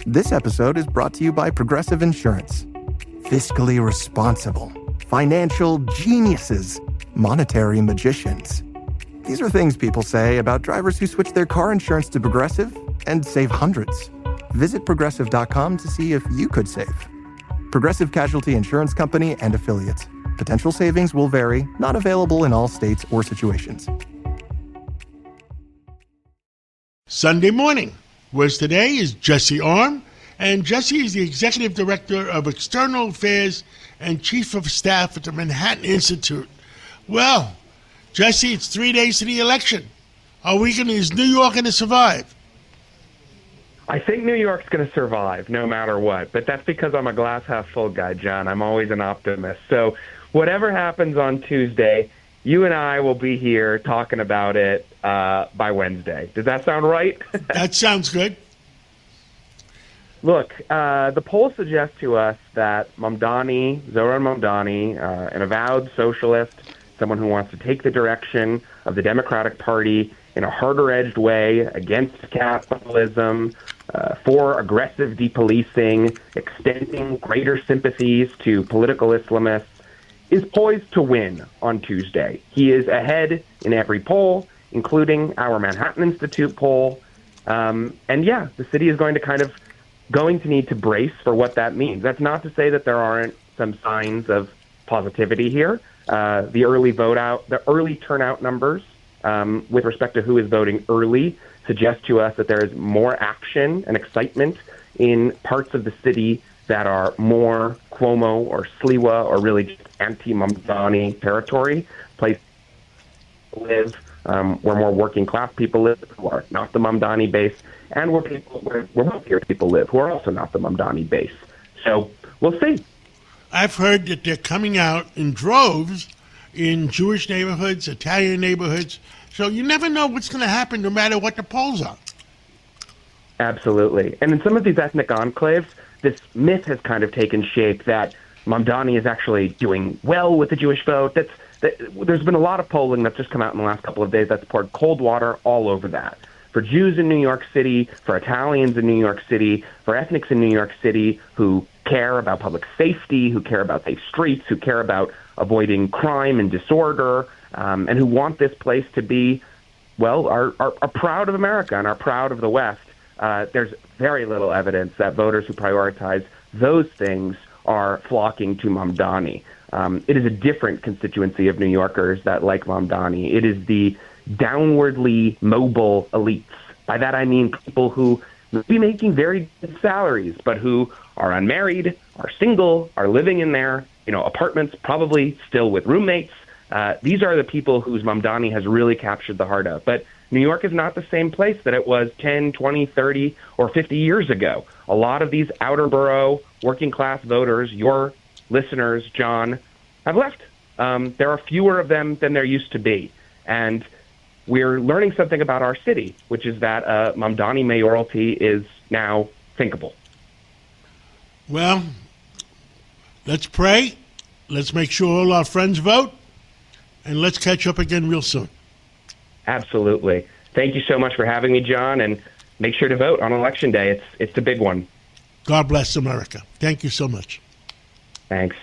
This episode is brought to you by Progressive Insurance. Fiscally responsible, financial geniuses, monetary magicians. These are things people say about drivers who switch their car insurance to Progressive and save hundreds. Visit Progressive.com to see if you could save. Progressive Casualty Insurance Company and Affiliates. Potential savings will vary, not available in all states or situations. Sunday morning, whereas today is Jesse Arm, and Jesse is the Executive Director of External Affairs and Chief of Staff at the Manhattan Institute. Well, Jesse, it's 3 days to the election. Is New York going to survive? I think New York's going to survive no matter what, but that's because I'm a glass half full guy, John. I'm always an optimist. So whatever happens on Tuesday, you and I will be here talking about it by Wednesday. Does that sound right? That sounds good. Look, the polls suggest to us that Zohran Mamdani, an avowed socialist, someone who wants to take the direction of the Democratic Party in a harder-edged way against capitalism, for aggressive depolicing, extending greater sympathies to political Islamists, is poised to win on Tuesday. He is ahead in every poll, including our Manhattan Institute poll. And yeah, the city is going to need to brace for what that means. That's not to say that there aren't some signs of positivity here. The early turnout numbers with respect to who is voting early suggest to us that there is more action and excitement in parts of the city that are more Cuomo or Sliwa or really just anti-Mamdani territory, places live where more working class people live who are not the Mamdani base, and where wealthier people live who are also not the Mamdani base. So we'll see. I've heard that they're coming out in droves in Jewish neighborhoods, Italian neighborhoods. So you never know what's going to happen no matter what the polls are. Absolutely. And in some of these ethnic enclaves, this myth has kind of taken shape that Mamdani is actually doing well with the Jewish vote. There's been a lot of polling that's just come out in the last couple of days that's poured cold water all over that. For Jews in New York City, for Italians in New York City, for ethnics in New York City who care about public safety, who care about safe streets, who care about avoiding crime and disorder, and who want this place to be, are proud of America and are proud of the West. There's very little evidence that voters who prioritize those things are flocking to Mamdani. It is a different constituency of New Yorkers that like Mamdani. It is the downwardly mobile elites. By that I mean people who may be making very good salaries, but who are unmarried, are single, are living in their apartments, probably still with roommates. These are the people whose Mamdani has really captured the heart of. But New York is not the same place that it was 10, 20, 30, or 50 years ago. A lot of these outer borough working class voters, your listeners, John, have left. There are fewer of them than there used to be. And we're learning something about our city, which is that Mamdani mayoralty is now thinkable. Well, let's pray. Let's make sure all our friends vote. And let's catch up again real soon. Absolutely. Thank you so much for having me, John, and make sure to vote on Election Day. It's the big one. God bless America. Thank you so much. Thanks.